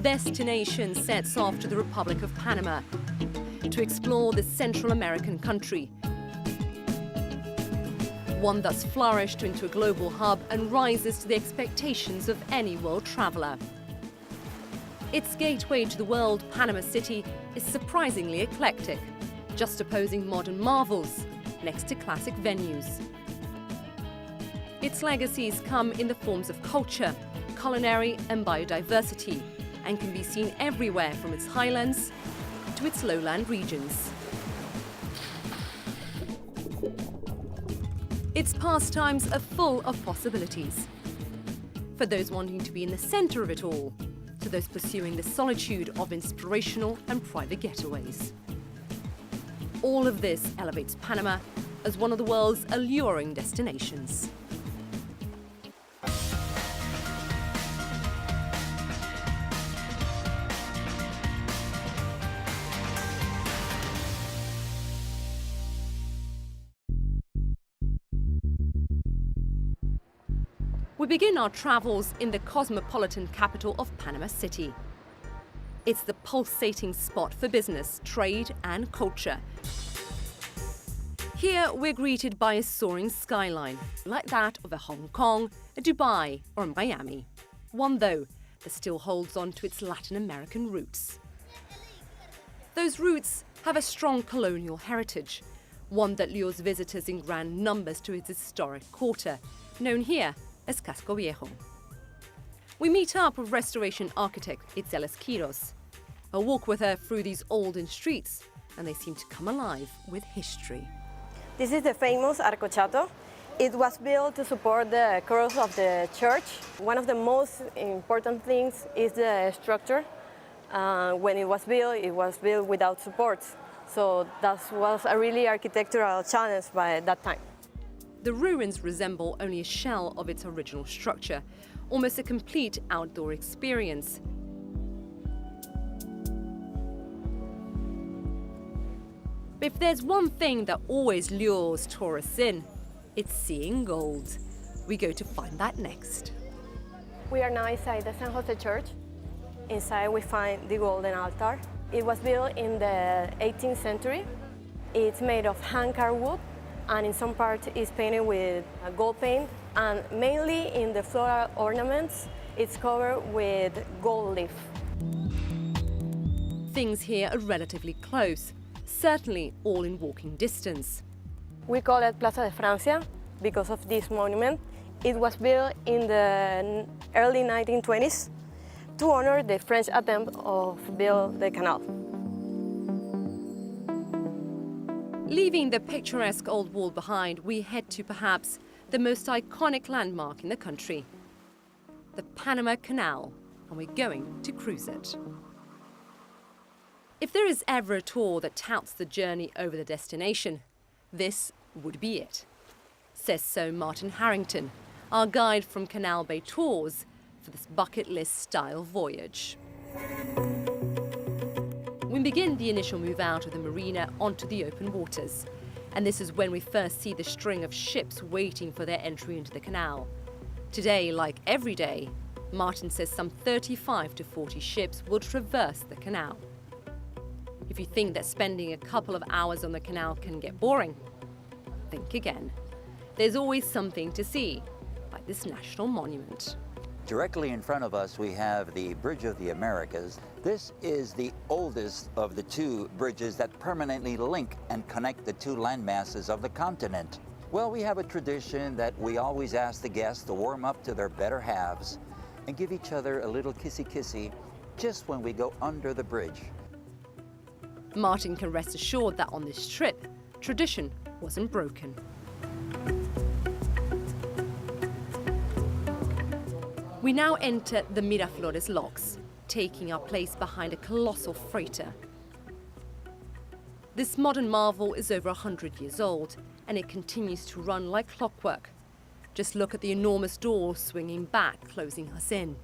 Destination sets off to the Republic of Panama to explore this Central American country, one that's flourished into a global hub and rises to the expectations of any world traveller. Its gateway to the world, Panama City, is surprisingly eclectic, juxtaposing modern marvels next to classic venues. Its legacies come in the forms of culture, culinary and biodiversity, and can be seen everywhere from its highlands to its lowland regions. Its pastimes are full of possibilities. For those wanting to be in the centre of it all, to those pursuing the solitude of inspirational and private getaways. All of this elevates Panama as one of the world's alluring destinations. We begin our travels in the cosmopolitan capital of Panama City. It's the pulsating spot for business, trade and culture. Here we're greeted by a soaring skyline, like that of a Hong Kong, a Dubai or a Miami. One, though, that still holds on to its Latin American roots. Those roots have a strong colonial heritage, one that lures visitors in grand numbers to its historic quarter, known here as Casco Viejo. We meet up with restoration architect Itzel Quiros. A walk with her through these olden streets, and they seem to come alive with history. This is the famous Arcochato. It was built to support the cross of the church. One of the most important things is the structure. When it was built without supports. So that was a really architectural challenge by that time. The ruins resemble only a shell of its original structure, almost a complete outdoor experience. If there's one thing that always lures tourists in, it's seeing gold. We go to find that next. We are now inside the San Jose Church. Inside we find the golden altar. It was built in the 18th century. It's made of hand-carved wood, and in some parts it's painted with gold paint, and mainly in the floral ornaments it's covered with gold leaf. Things here are relatively close, certainly all in walking distance. We call it Plaza de Francia because of this monument. It was built in the early 1920s to honor the French attempt of build the canal. Leaving the picturesque old wall behind, we head to perhaps the most iconic landmark in the country, the Panama Canal, and we're going to cruise it. If there is ever a tour that touts the journey over the destination, this would be it. Says so Martin Harrington, our guide from Canal Bay Tours, for this bucket list style voyage. We begin the initial move out of the marina onto the open waters, and this is when we first see the string of ships waiting for their entry into the canal. Today, like every day, Martin says some 35 to 40 ships will traverse the canal. If you think that spending a couple of hours on the canal can get boring, think again. There's always something to see, like this national monument. Directly in front of us, we have the Bridge of the Americas. This is the oldest of the two bridges that permanently link and connect the two landmasses of the continent. Well, we have a tradition that we always ask the guests to warm up to their better halves and give each other a little kissy-kissy just when we go under the bridge. Martin can rest assured that on this trip, tradition wasn't broken. We now enter the Miraflores locks, taking our place behind a colossal freighter. This modern marvel is over 100 years old, and it continues to run like clockwork. Just look at the enormous door swinging back, closing us in.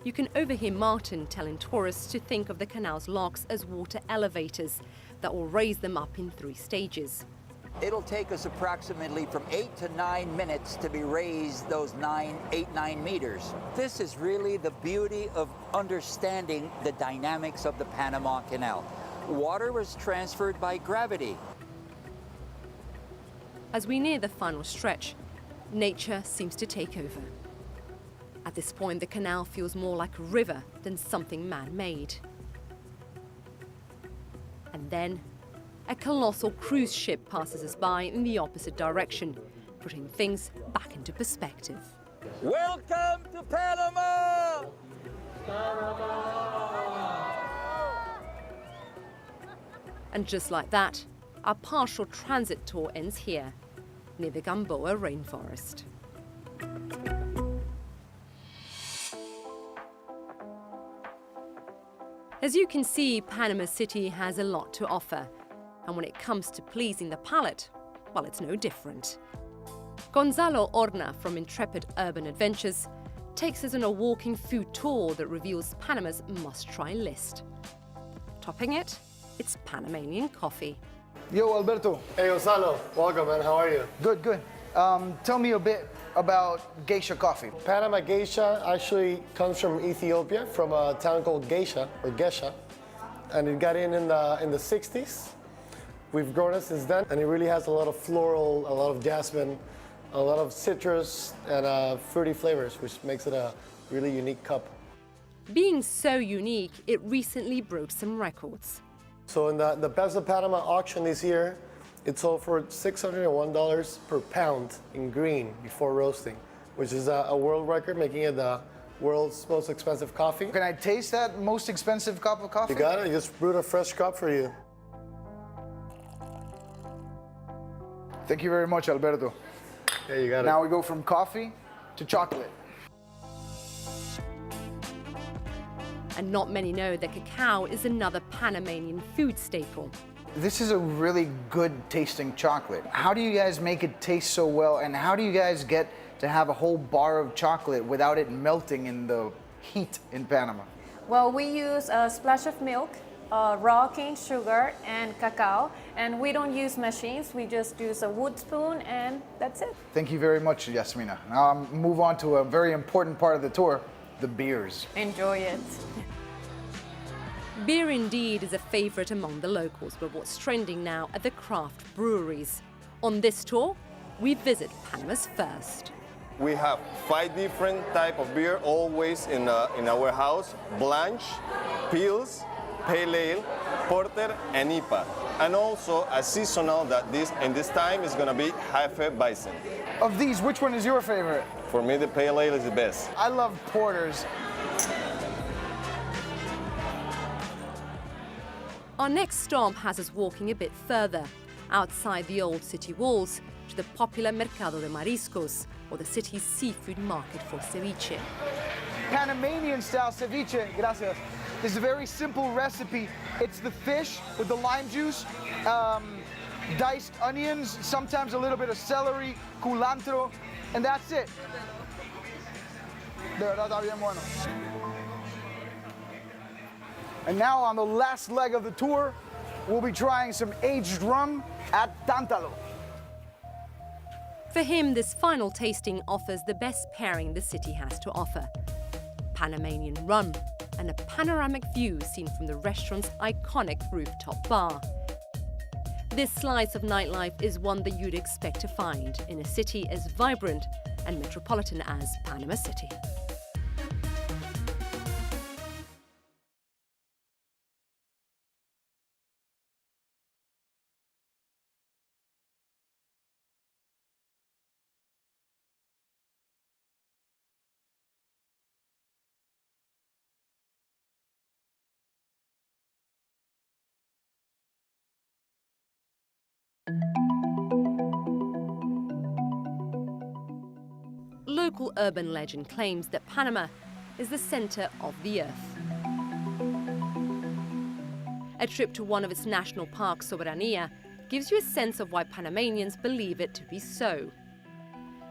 You can overhear Martin telling tourists to think of the canal's locks as water elevators that will raise them up in 3 stages. It'll take us approximately from 8 to 9 minutes to be raised those 9 meters. This is really the beauty of understanding the dynamics of the Panama Canal. Water was transferred by gravity. As we near the final stretch, nature seems to take over. At this point, the canal feels more like a river than something man-made. And then, a colossal cruise ship passes us by in the opposite direction, putting things back into perspective. Welcome to Panama! And just like that, our partial transit tour ends here, near the Gamboa rainforest. As you can see, Panama City has a lot to offer. And when it comes to pleasing the palate, well, it's no different. Gonzalo Orna from Intrepid Urban Adventures takes us on a walking food tour that reveals Panama's must-try list. Topping it, it's Panamanian coffee. Yo, Alberto. Hey, Gonzalo. Welcome, man. How are you? Good, good. Tell me a bit about geisha coffee. Panama geisha actually comes from Ethiopia, from a town called Geisha, or Gesha. And it got in the 60s. We've grown it since then, and it really has a lot of floral, a lot of jasmine, a lot of citrus, and fruity flavors, which makes it a really unique cup. Being so unique, it recently broke some records. So in the Best of Panama auction this year, it sold for $601 per pound in green before roasting, which is a world record, making it the world's most expensive coffee. Can I taste that most expensive cup of coffee? You got it. You just brewed a fresh cup for you. Thank you very much, Alberto. Yeah, you got it. Now we go from coffee to chocolate. And not many know that cacao is another Panamanian food staple. This is a really good tasting chocolate. How do you guys make it taste so well, and how do you guys get to have a whole bar of chocolate without it melting in the heat in Panama? Well, we use a splash of milk, raw cane sugar, and cacao. And we don't use machines, we just use a wood spoon, and that's it. Thank you very much, Yasmina. Now move on to a very important part of the tour, the beers. Enjoy it. Beer indeed is a favorite among the locals, but what's trending now are the craft breweries. On this tour, we visit Panama's first. We have 5 different types of beer always in our house: Blanche, Pils, Pale Ale, Porter, and IPA. And also a seasonal that this time is gonna be Hefe Bison. Of these, which one is your favorite? For me, the Pale Ale is the best. I love porters. Our next stop has us walking a bit further, outside the old city walls, to the popular Mercado de Mariscos, or the city's seafood market for ceviche. Panamanian-style ceviche, gracias. This is a very simple recipe. It's the fish with the lime juice, diced onions, sometimes a little bit of celery, culantro, and that's it. De verdad está bien bueno. And now on the last leg of the tour, we'll be trying some aged rum at Tántalo. For him, this final tasting offers the best pairing the city has to offer: Panamanian rum and a panoramic view seen from the restaurant's iconic rooftop bar. This slice of nightlife is one that you'd expect to find in a city as vibrant and metropolitan as Panama City. Local urban legend claims that Panama is the center of the earth. A trip to one of its national parks, Soberanía, gives you a sense of why Panamanians believe it to be so.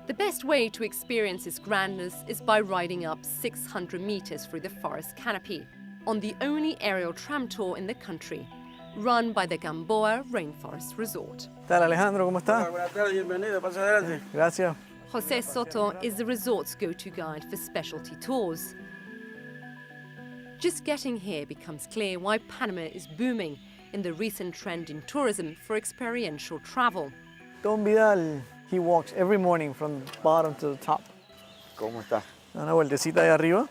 The best way to experience its grandness is by riding up 600 meters through the forest canopy on the only aerial tram tour in the country, run by the Gamboa Rainforest Resort. Tal Alejandro, ¿cómo está? Buenas tardes, bienvenido, pase adelante. Gracias. Jose Soto is the resort's go-to guide for specialty tours. Just getting here becomes clear why Panama is booming in the recent trend in tourism for experiential travel. Don Vidal, he walks every morning from the bottom to the top. ¿Cómo está? Una vueltecita de arriba.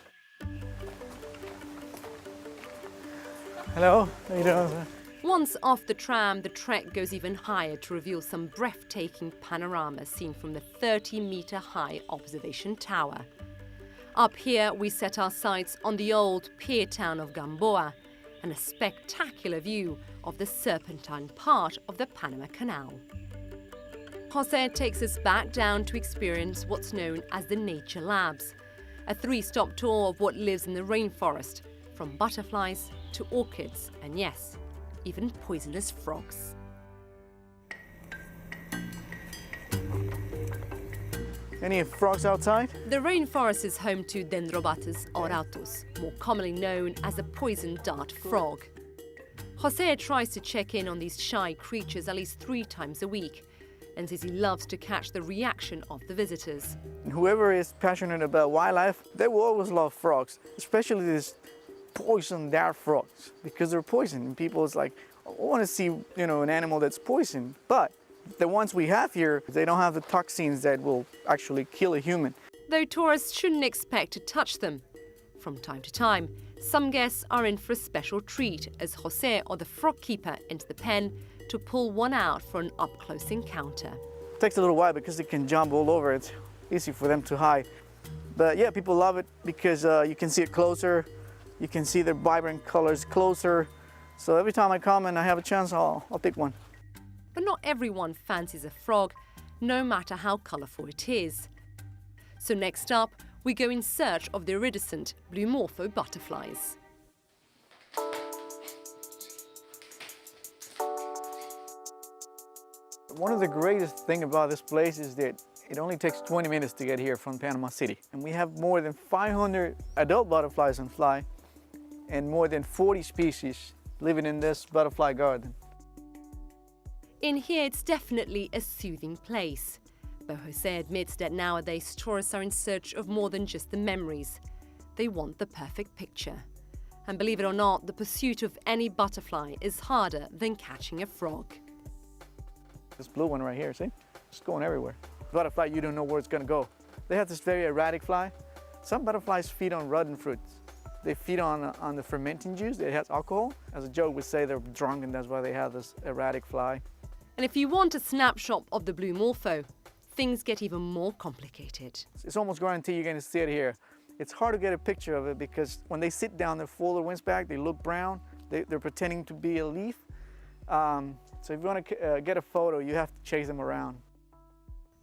Hello, how you doing, sir? Once off the tram, the trek goes even higher to reveal some breathtaking panoramas seen from the 30-meter-high observation tower. Up here, we set our sights on the old pier town of Gamboa and a spectacular view of the serpentine part of the Panama Canal. Jose takes us back down to experience what's known as the Nature Labs, a 3-stop tour of what lives in the rainforest, from butterflies to orchids and, yes, even poisonous frogs. Any frogs outside? The rainforest is home to Dendrobates auratus, more commonly known as the poison dart frog. Jose tries to check in on these shy creatures at least 3 times a week and says he loves to catch the reaction of the visitors. Whoever is passionate about wildlife, they will always love frogs, especially these poison dart frogs, because they're poison. And people is like, I want to see, an animal that's poison. But the ones we have here, they don't have the toxins that will actually kill a human. Though tourists shouldn't expect to touch them. From time to time, some guests are in for a special treat as Jose or the frog keeper enter the pen to pull one out for an up-close encounter. It takes a little while because they can jump all over. It's easy for them to hide. But yeah, people love it because you can see it closer. You can see their vibrant colors closer. So every time I come and I have a chance, I'll pick one. But not everyone fancies a frog, no matter how colourful it is. So next up, we go in search of the iridescent blue morpho butterflies. One of the greatest things about this place is that it only takes 20 minutes to get here from Panama City. And we have more than 500 adult butterflies on fly and more than 40 species living in this butterfly garden. In here, it's definitely a soothing place. But Jose admits that nowadays tourists are in search of more than just the memories. They want the perfect picture. And believe it or not, the pursuit of any butterfly is harder than catching a frog. This blue one right here, see? It's going everywhere. Butterfly, you don't know where it's gonna go. They have this very erratic fly. Some butterflies feed on rotten fruits. They feed on the fermenting juice that has alcohol. As a joke, we say they're drunk and that's why they have this erratic fly. And if you want a snapshot of the blue morpho, things get even more complicated. It's almost guaranteed you're gonna see it here. It's hard to get a picture of it because when they sit down, they fold their wings back, they look brown, they're pretending to be a leaf. So if you want to get a photo, you have to chase them around.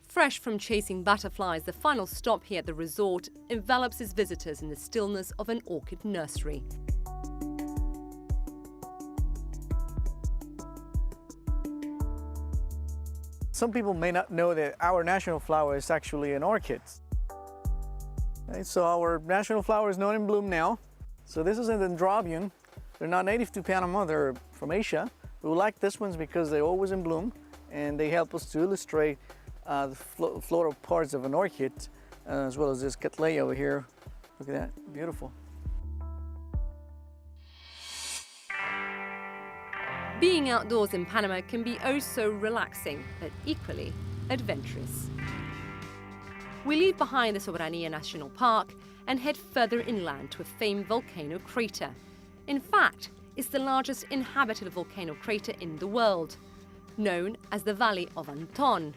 Fresh from chasing butterflies, the final stop here at the resort envelops its visitors in the stillness of an orchid nursery. Some people may not know that our national flower is actually an orchid. Right, so our national flower is not in bloom now. So this is an dendrobium. They're not native to Panama, they're from Asia. We like these ones because they're always in bloom and they help us to illustrate the floral parts of an orchid, as well as this cattleya over here. Look at that, beautiful. Being outdoors in Panama can be oh so relaxing, but equally adventurous. We leave behind the Soberania National Park and head further inland to a famed volcano crater. In fact, it's the largest inhabited volcano crater in the world, known as the Valley of Anton,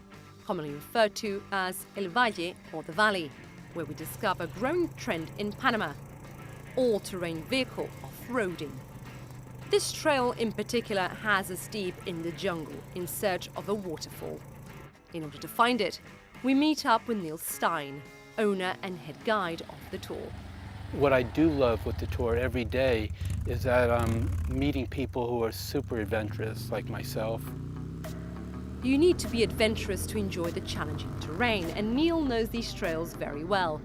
commonly referred to as El Valle or the Valley, where we discover a growing trend in Panama, all-terrain vehicle off-roading. This trail in particular has us deep in the jungle in search of a waterfall. In order to find it, we meet up with Neil Stein, owner and head guide of the tour. What I do love with the tour every day is that I'm meeting people who are super adventurous, like myself. You need to be adventurous to enjoy the challenging terrain, and Neil knows these trails very well.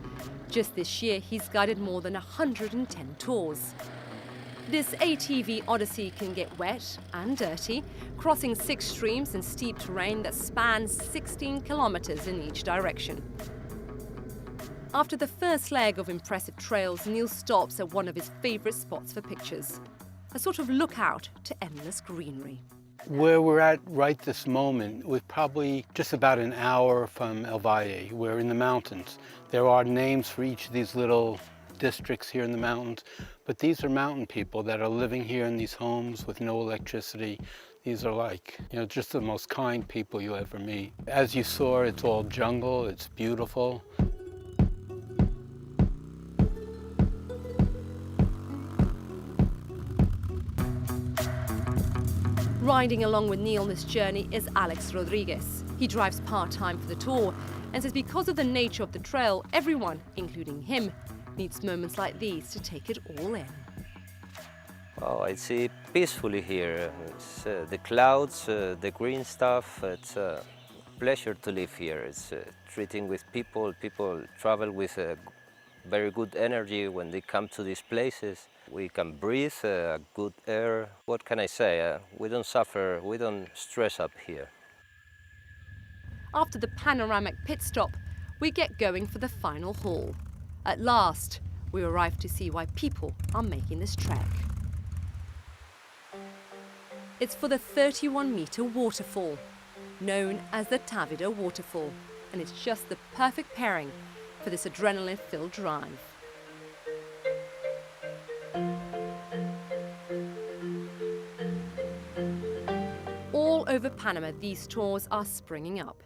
Just this year, he's guided more than 110 tours. This ATV odyssey can get wet and dirty, crossing 6 streams and steep terrain that spans 16 kilometers in each direction. After the first leg of impressive trails, Neil stops at one of his favorite spots for pictures, a sort of lookout to endless greenery. Where we're at right this moment, we're probably just about an hour from El Valle. We're in the mountains. There are names for each of these little districts here in the mountains, but these are mountain people that are living here in these homes with no electricity. These are like, just the most kind people you'll ever meet. As you saw, it's all jungle, it's beautiful. Riding along with Neil on this journey is Alex Rodriguez. He drives part-time for the tour and says because of the nature of the trail, everyone, including him, needs moments like these to take it all in. Oh, it's peacefully here. It's, the clouds, the green stuff, it's a pleasure to live here. It's treating with people. People travel with very good energy when they come to these places. We can breathe good air. What can I say? We don't suffer, we don't stress up here. After the panoramic pit stop, we get going for the final haul. At last, we arrive to see why people are making this trek. It's for the 31-meter waterfall, known as the Tavida Waterfall, and it's just the perfect pairing for this adrenaline-filled drive. All over Panama, these tours are springing up,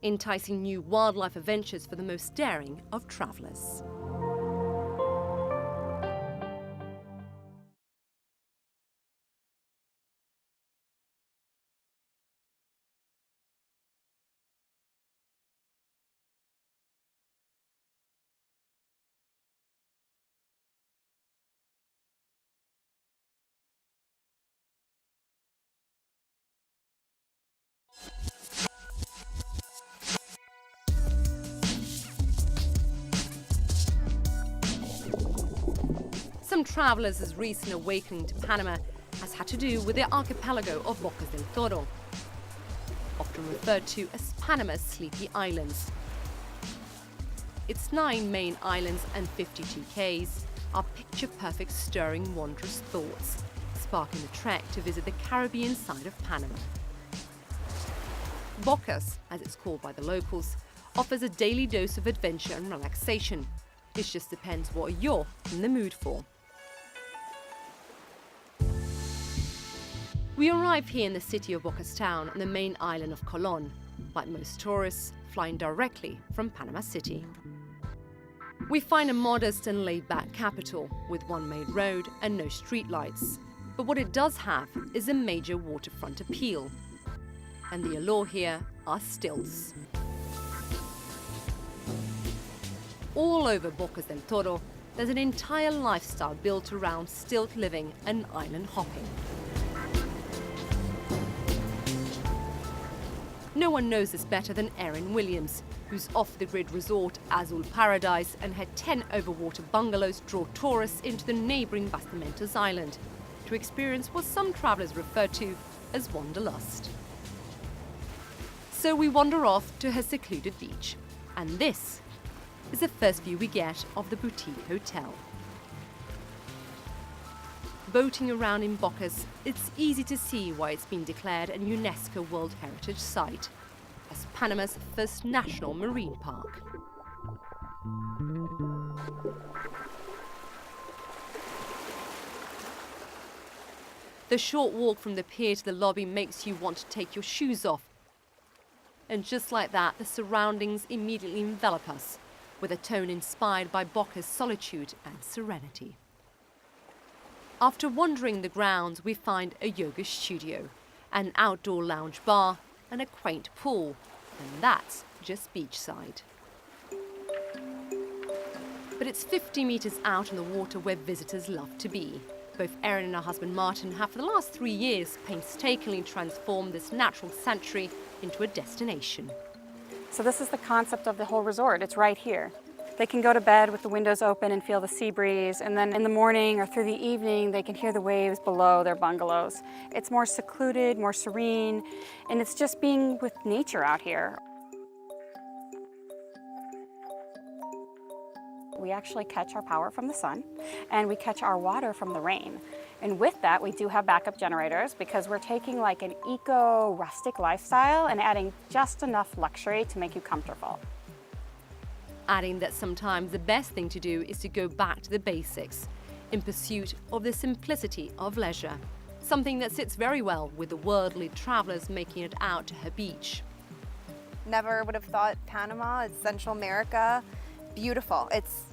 enticing new wildlife adventures for the most daring of travelers. Some travelers' as recent awakening to Panama has had to do with the archipelago of Bocas del Toro, often referred to as Panama's Sleepy Islands. Its 9 main islands and 52 cays are picture-perfect, stirring, wondrous thoughts, sparking a trek to visit the Caribbean side of Panama. Bocas, as it's called by the locals, offers a daily dose of adventure and relaxation. It just depends what you're in the mood for. We arrive here in the city of Bocas Town on the main island of Colón, like most tourists, flying directly from Panama City. We find a modest and laid-back capital with one main road and no streetlights. But what it does have is a major waterfront appeal. And the allure here are stills. All over Bocas del Toro, there's an entire lifestyle built around stilt living and island hopping. No one knows this better than Erin Williams, whose off-the-grid resort Azul Paradise and her 10 overwater bungalows draw tourists into the neighbouring Bastamentos Island to experience what some travellers refer to as wanderlust. So we wander off to her secluded beach, and this is the first view we get of the boutique hotel. Boating around in Bocas, it's easy to see why it's been declared a UNESCO World Heritage Site as Panama's first national marine park. The short walk from the pier to the lobby makes you want to take your shoes off. And just like that, the surroundings immediately envelop us with a tone inspired by Bocas' solitude and serenity. After wandering the grounds, we find a yoga studio, an outdoor lounge bar, and a quaint pool, and that's just beachside. But it's 50 meters out on the water where visitors love to be. Both Erin and her husband Martin have for the last 3 years painstakingly transformed this natural sanctuary into a destination. So this is the concept of the whole resort. It's right here. They can go to bed with the windows open and feel the sea breeze, and then in the morning or through the evening, they can hear the waves below their bungalows. It's more secluded, more serene, and it's just being with nature out here. We actually catch our power from the sun, and we catch our water from the rain. And with that, we do have backup generators because we're taking like an eco-rustic lifestyle and adding just enough luxury to make you comfortable. Adding that sometimes the best thing to do is to go back to the basics in pursuit of the simplicity of leisure, something that sits very well with the worldly travelers making it out to her beach. Never would have thought Panama, it's Central America. Beautiful, it's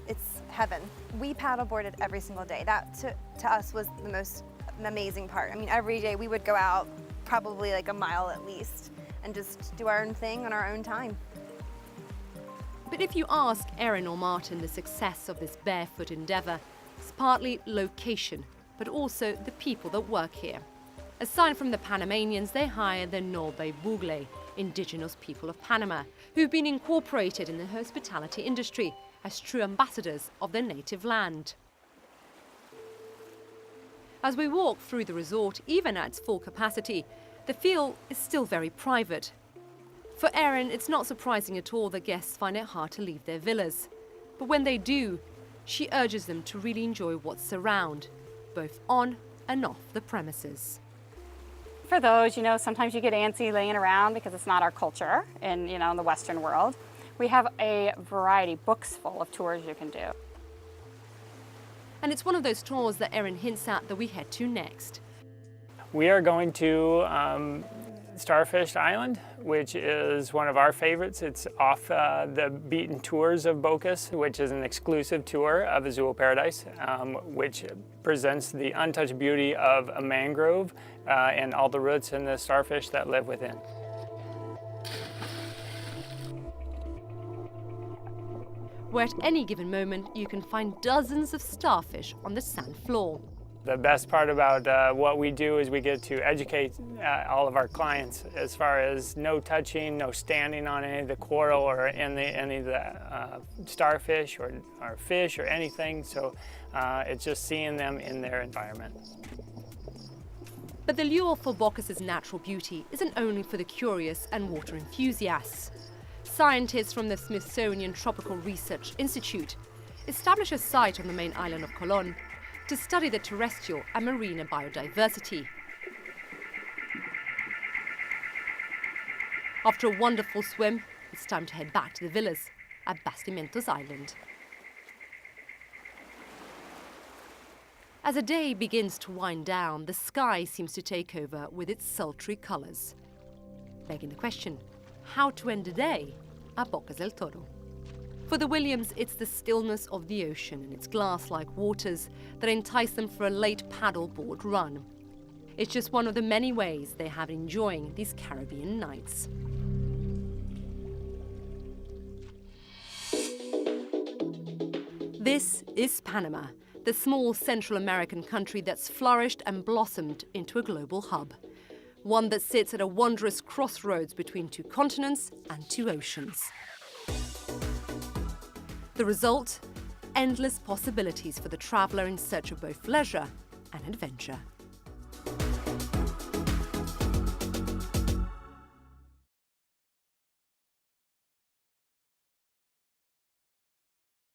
heaven. We paddleboarded every single day. That to us was the most amazing part. I mean, every day we would go out probably like a mile at least and just do our own thing on our own time. But if you ask Erin or Martin, the success of this barefoot endeavour is partly location, but also the people that work here. Aside from the Panamanians, they hire the Nobe Bugle, indigenous people of Panama, who've been incorporated in the hospitality industry as true ambassadors of their native land. As we walk through the resort, even at its full capacity, the feel is still very private. For Erin, it's not surprising at all that guests find it hard to leave their villas. But when they do, she urges them to really enjoy what's around, both on and off the premises. For those, sometimes you get antsy laying around because it's not our culture in the Western world. We have a variety, books full of tours you can do. And it's one of those tours that Erin hints at that we head to next. We are going to Starfish Island, which is one of our favorites. It's off the beaten tours of Bocas, which is an exclusive tour of Azul Paradise, which presents the untouched beauty of a mangrove and all the roots and the starfish that live within. Where at any given moment you can find dozens of starfish on the sand floor. The best part about what we do is we get to educate all of our clients as far as no touching, no standing on any of the coral or any of the starfish or fish or anything. So it's just seeing them in their environment. But the lure for Bocas' natural beauty isn't only for the curious and water enthusiasts. Scientists from the Smithsonian Tropical Research Institute established a site on the main island of Colón to study the terrestrial and marine biodiversity. After a wonderful swim, it's time to head back to the villas at Bastimentos Island. As the day begins to wind down, the sky seems to take over with its sultry colours, begging the question, how to end a day at Bocas del Toro? For the Williams, it's the stillness of the ocean and its glass-like waters that entice them for a late paddleboard run. It's just one of the many ways they have enjoying these Caribbean nights. This is Panama, the small Central American country that's flourished and blossomed into a global hub. One that sits at a wondrous crossroads between two continents and two oceans. The result? Endless possibilities for the traveller in search of both leisure and adventure.